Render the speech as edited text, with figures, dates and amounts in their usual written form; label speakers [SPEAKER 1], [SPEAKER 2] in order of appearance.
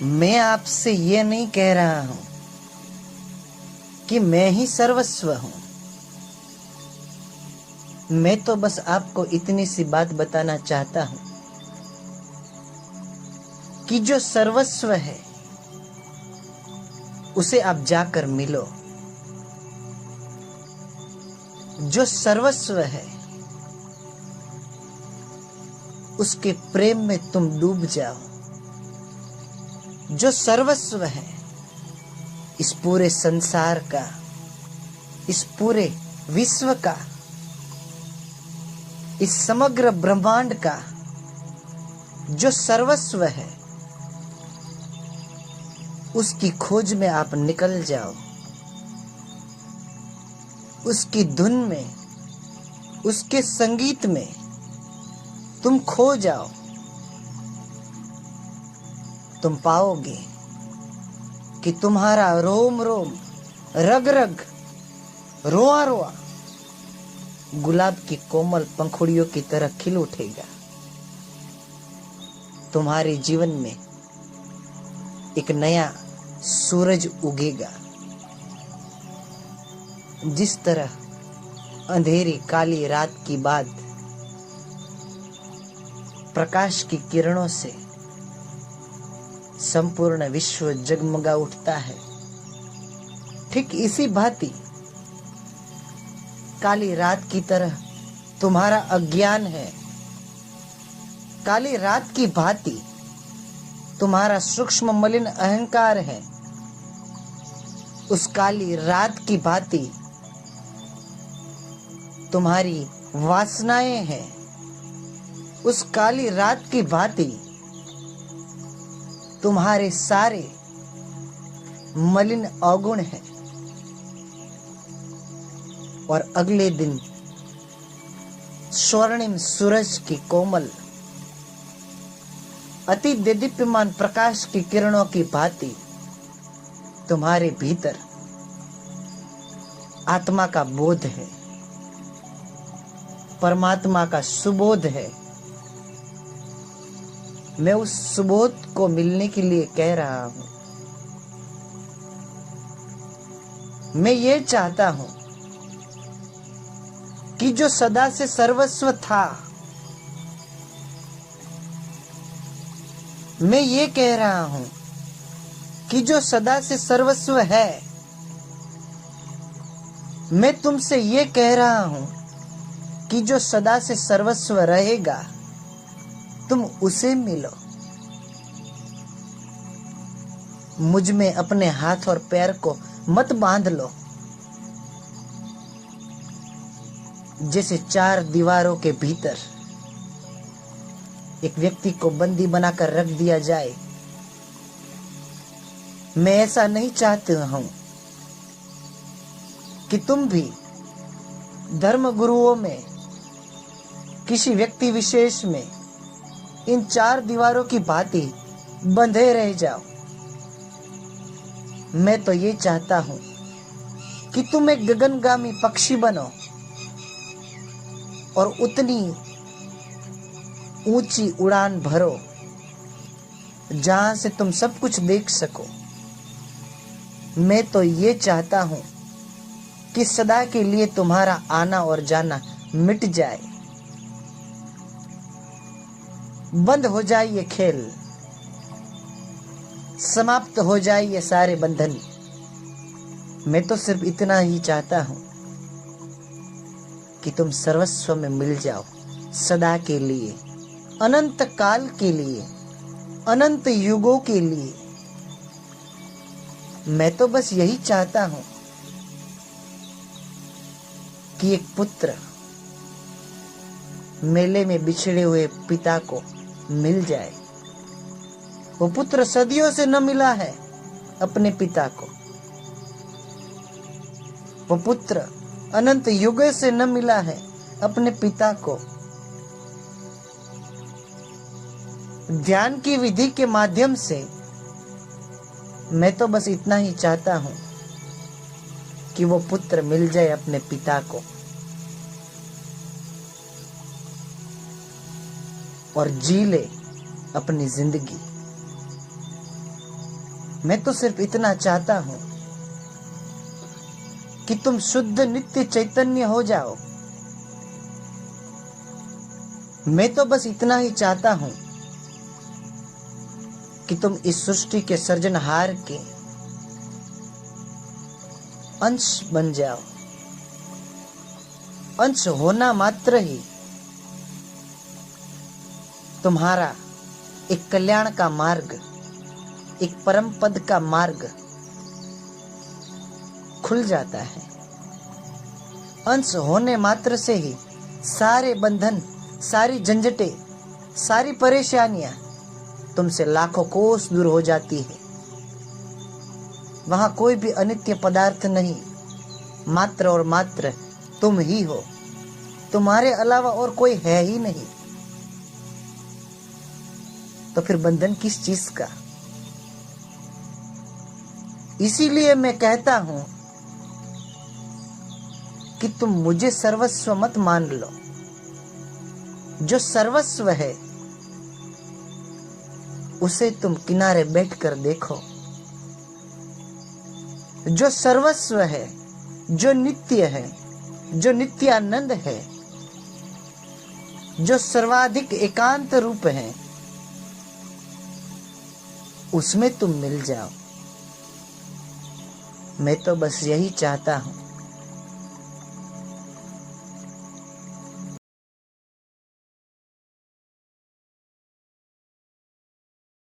[SPEAKER 1] मैं आपसे ये नहीं कह रहा हूं कि मैं ही सर्वस्व हूं। मैं तो बस आपको इतनी सी बात बताना चाहता हूं कि जो सर्वस्व है उसे आप जाकर मिलो। जो सर्वस्व है उसके प्रेम में तुम डूब जाओ। जो सर्वस्व है इस पूरे संसार का, इस पूरे विश्व का, इस समग्र ब्रह्मांड का जो सर्वस्व है उसकी खोज में आप निकल जाओ। उसकी धुन में, उसके संगीत में तुम खो जाओ। तुम पाओगे कि तुम्हारा रोम रोम, रग रग, रोआ रोआ गुलाब की कोमल पंखुड़ियों की तरह खिल उठेगा। तुम्हारे जीवन में एक नया सूरज उगेगा। जिस तरह अंधेरी काली रात की बाद प्रकाश की किरणों से संपूर्ण विश्व जगमगा उठता है, ठीक इसी भांति काली रात की तरह तुम्हारा अज्ञान है। काली रात की भांति तुम्हारा सूक्ष्म मलिन अहंकार है। उस काली रात की भांति तुम्हारी वासनाएं हैं। उस काली रात की भांति तुम्हारे सारे मलिन अवगुण हैं। और अगले दिन स्वर्णिम सूरज की कोमल, अति देदीप्यमान प्रकाश की किरणों की भांति तुम्हारे भीतर आत्मा का बोध है, परमात्मा का सुबोध है। मैं उस सुबोध को मिलने के लिए कह रहा हूं। मैं ये चाहता हूं कि जो सदा से सर्वस्व था, मैं ये कह रहा हूं कि जो सदा से सर्वस्व है, मैं तुमसे ये कह रहा हूं कि जो सदा से सर्वस्व रहेगा, तुम उसे मिलो। मुझ में अपने हाथ और पैर को मत बांध लो। जैसे चार दीवारों के भीतर एक व्यक्ति को बंदी बनाकर रख दिया जाए, मैं ऐसा नहीं चाहता हूं कि तुम भी धर्म गुरुओं में, किसी व्यक्ति विशेष में इन चार दीवारों की भांति बंधे रह जाओ। मैं तो ये चाहता हूं कि तुम एक गगनगामी पक्षी बनो और उतनी ऊंची उड़ान भरो जहां से तुम सब कुछ देख सको। मैं तो ये चाहता हूं कि सदा के लिए तुम्हारा आना और जाना मिट जाए, बंद हो जाए ये खेल, समाप्त हो जाए ये सारे बंधन। मैं तो सिर्फ इतना ही चाहता हूं कि तुम सर्वस्व में मिल जाओ, सदा के लिए, अनंत काल के लिए, अनंत युगों के लिए। मैं तो बस यही चाहता हूं कि एक पुत्र मेले में बिछड़े हुए पिता को मिल जाए। वो पुत्र सदियों से न मिला है अपने पिता को। वो पुत्र अनंत युगों से न मिला है अपने पिता को। ध्यान की विधि के माध्यम से मैं तो बस इतना ही चाहता हूं कि वो पुत्र मिल जाए अपने पिता को और जी ले अपनी जिंदगी। मैं तो सिर्फ इतना चाहता हूं कि तुम शुद्ध नित्य चैतन्य हो जाओ। मैं तो बस इतना ही चाहता हूं कि तुम इस सृष्टि के सृजनहार के अंश बन जाओ। अंश होना मात्र ही तुम्हारा एक कल्याण का मार्ग, एक परम पद का मार्ग खुल जाता है। अंश होने मात्र से ही सारे बंधन, सारी झंझटें, सारी परेशानियां तुमसे लाखों कोस दूर हो जाती है। वहां कोई भी अनित्य पदार्थ नहीं, मात्र और मात्र तुम ही हो। तुम्हारे अलावा और कोई है ही नहीं। तो फिर बंधन किस चीज का? इसीलिए मैं कहता हूं कि तुम मुझे सर्वस्व मत मान लो। जो सर्वस्व है उसे तुम किनारे बैठकर देखो। जो सर्वस्व है, जो नित्य है, जो नित्यानंद है, जो सर्वाधिक एकांत रूप है, उसमें तुम मिल जाओ। मैं तो बस यही चाहता हूं